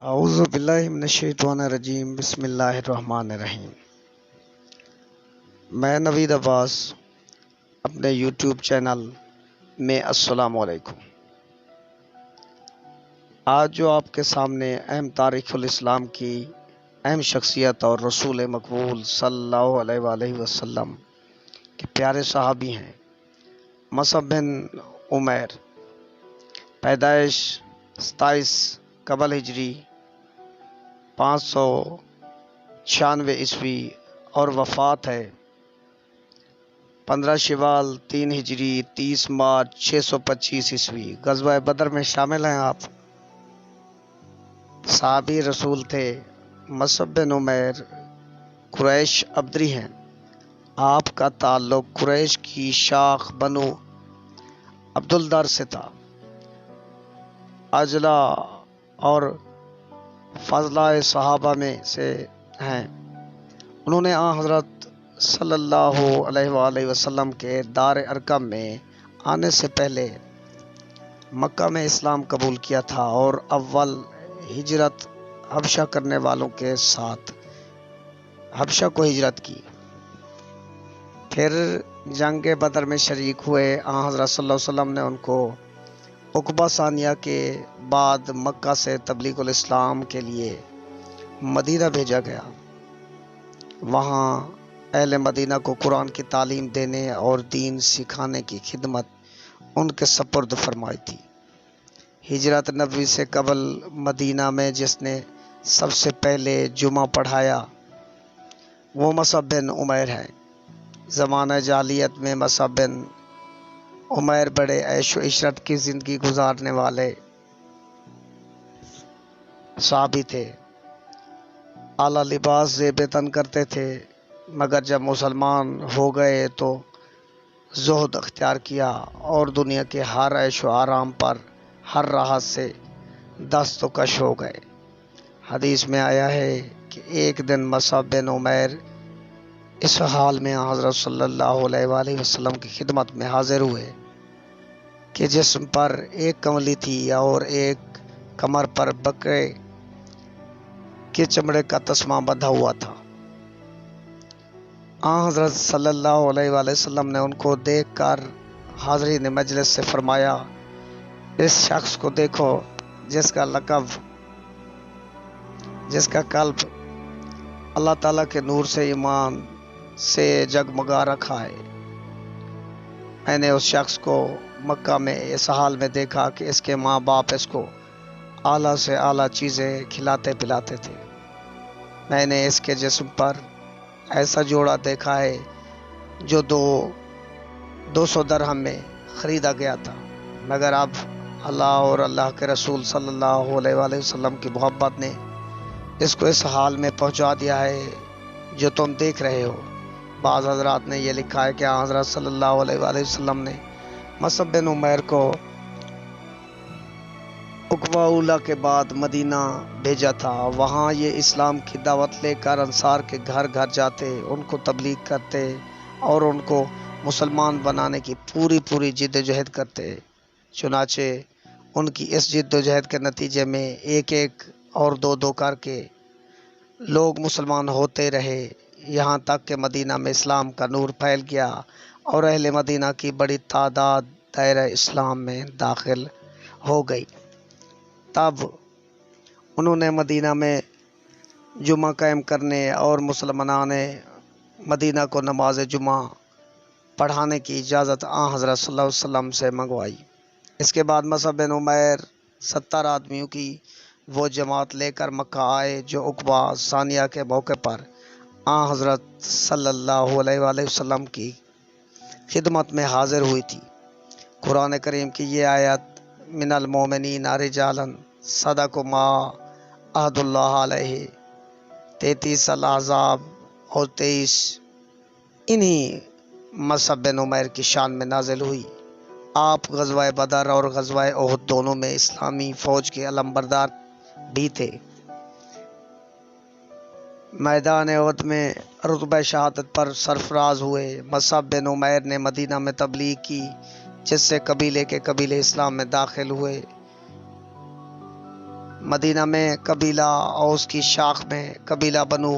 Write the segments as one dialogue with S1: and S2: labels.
S1: اعوذ باللہ من الشیطان الرجیم بسم اللہ الرحمن الرحیم۔ میں نوید عباس اپنے یوٹیوب چینل میں السلام علیکم۔ آج جو آپ کے سامنے اہم تاریخ الاسلام کی اہم شخصیت اور رسول مقبول صلی اللہ علیہ وآلہ وسلم کے پیارے صحابی ہیں، مصعب بن عمیر، پیدائش 27 قبل ہجری 596 عیسوی اور وفات ہے 15 شوال 3 ہجری 30 مارچ 625 عیسوی۔ غزوہ بدر میں شامل ہیں آپ۔ صحابی رسول تھے۔ مصعب بن عمیر قریش عبدری ہیں۔ آپ کا تعلق قریش کی شاخ بنو عبدالدر سے تھا۔ اجلا اور فضلہ صحابہ میں سے ہیں۔ انہوں نے حضرت صلی اللہ علیہ وآلہ وسلم کے دار ارقم میں آنے سے پہلے مکہ میں اسلام قبول کیا تھا اور اول ہجرت حبشہ کرنے والوں کے ساتھ حبشہ کو ہجرت کی۔ پھر جنگ بدر میں شریک ہوئے۔ حضرت صلی اللہ علیہ وسلم نے ان کو عقبہ ثانیہ کے بعد مکہ سے تبلیغ الاسلام کے لیے مدینہ بھیجا گیا۔ وہاں اہل مدینہ کو قرآن کی تعلیم دینے اور دین سکھانے کی خدمت ان کے سپرد فرمائی تھی۔ ہجرت نبوی سے قبل مدینہ میں جس نے سب سے پہلے جمعہ پڑھایا وہ مصعب بن عمیر ہے۔ زمانہ جاہلیت میں مصعب بن عمیر بڑے عیش و عشرت کی زندگی گزارنے والے صحابی تھے۔ اعلیٰ لباس زیب تن کرتے تھے، مگر جب مسلمان ہو گئے تو زہد اختیار کیا اور دنیا کے ہر عیش و آرام پر ہر راحت سے دست و کش ہو گئے۔ حدیث میں آیا ہے کہ ایک دن مصعب بن عمیر اس حال میں حضرت صلی اللہ علیہ وآلہ وسلم کی خدمت میں حاضر ہوئے کہ جسم پر ایک کملی تھی اور ایک کمر پر بکرے کے چمڑے کا تسمہ بندھا ہوا تھا۔ حضرت صلی اللہ علیہ وآلہ وسلم نے ان کو دیکھ کر حاضرین مجلس سے فرمایا، اس شخص کو دیکھو جس کا قلب اللہ تعالیٰ کے نور سے ایمان سے جگمگا رکھا ہے۔ میں نے اس شخص کو مکہ میں اس حال میں دیکھا کہ اس کے ماں باپ اس کو اعلیٰ سے اعلیٰ چیزیں کھلاتے پلاتے تھے۔ میں نے اس کے جسم پر ایسا جوڑا دیکھا ہے جو 200 درہم میں خریدا گیا تھا، مگر اب اللہ اور اللہ کے رسول صلی اللہ علیہ وآلہ وسلم کی محبت نے اس کو اس حال میں پہنچا دیا ہے جو تم دیکھ رہے ہو۔ بعض حضرات نے یہ لکھا ہے کہ حضرت صلی اللہ علیہ وآلہ وسلم نے مصعب بن عمیر کو عقبہ اولیٰ کے بعد مدینہ بھیجا تھا۔ وہاں یہ اسلام کی دعوت لے کر انصار کے گھر گھر جاتے، ان کو تبلیغ کرتے اور ان کو مسلمان بنانے کی پوری جد و جہد کرتے۔ چنانچہ ان کی اس جد و جہد کے نتیجے میں ایک اور دو کر کے لوگ مسلمان ہوتے رہے، یہاں تک کہ مدینہ میں اسلام کا نور پھیل گیا اور اہل مدینہ کی بڑی تعداد دائرہ اسلام میں داخل ہو گئی۔ تب انہوں نے مدینہ میں جمعہ قائم کرنے اور مسلمانان مدینہ کو نماز جمعہ پڑھانے کی اجازت حضرت صلی اللہ علیہ وسلم سے منگوائی۔ اس کے بعد مصعب بن عمیر 70 آدمیوں کی وہ جماعت لے کر مکہ آئے جو عقبہ ثانیہ کے موقع پر حضرت صلی اللہ علیہ وآلہ وسلم کی خدمت میں حاضر ہوئی تھی۔ قرآن کریم کی یہ آیت من المومنین رجالا صدقوا ما عہد اللہ علیہ 33 الاحزاب اور 23 انہی مصعب بن عمیر کی شان میں نازل ہوئی۔ آپ غزوہ بدر اور غزوہ احد دونوں میں اسلامی فوج کے علمبردار بھی تھے۔ میدان احد میں رتبہ شہادت پر سرفراز ہوئے۔ مصعب بن عمیر نے مدینہ میں تبلیغ کی جس سے قبیلے کے قبیلے اسلام میں داخل ہوئے۔ مدینہ میں قبیلہ اوس کی شاخ میں قبیلہ بنو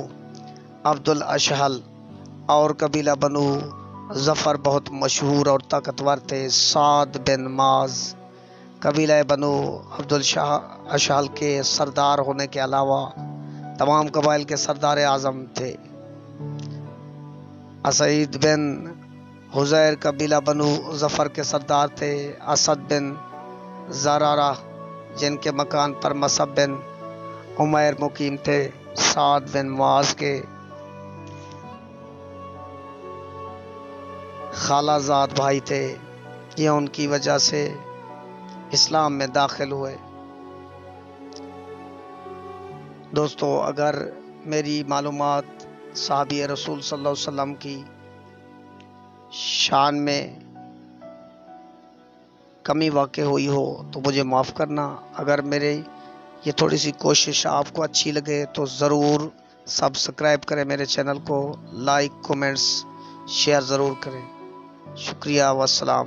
S1: عبد الاشہل اور قبیلہ بنو ظفر بہت مشہور اور طاقتور تھے۔ سعد بن معاذ قبیلہ بنو عبد الاشہل کے سردار ہونے کے علاوہ تمام قبائل کے سردار اعظم تھے۔ اسعید بن حزیر قبیلہ بنو ظفر کے سردار تھے۔ اسد بن زرارہ جن کے مکان پر مصعب بن عمیر مقیم تھے، سعد بن معاذ کے خالہ زاد بھائی تھے، یہ ان کی وجہ سے اسلام میں داخل ہوئے۔ دوستو، اگر میری معلومات صحابی رسول صلی اللہ علیہ وسلم کی شان میں کمی واقع ہوئی ہو تو مجھے معاف کرنا۔ اگر میرے یہ تھوڑی سی کوشش آپ کو اچھی لگے تو ضرور سبسکرائب کریں میرے چینل کو، لائک، کومنٹس، شیئر ضرور کریں۔ شکریہ، والسلام۔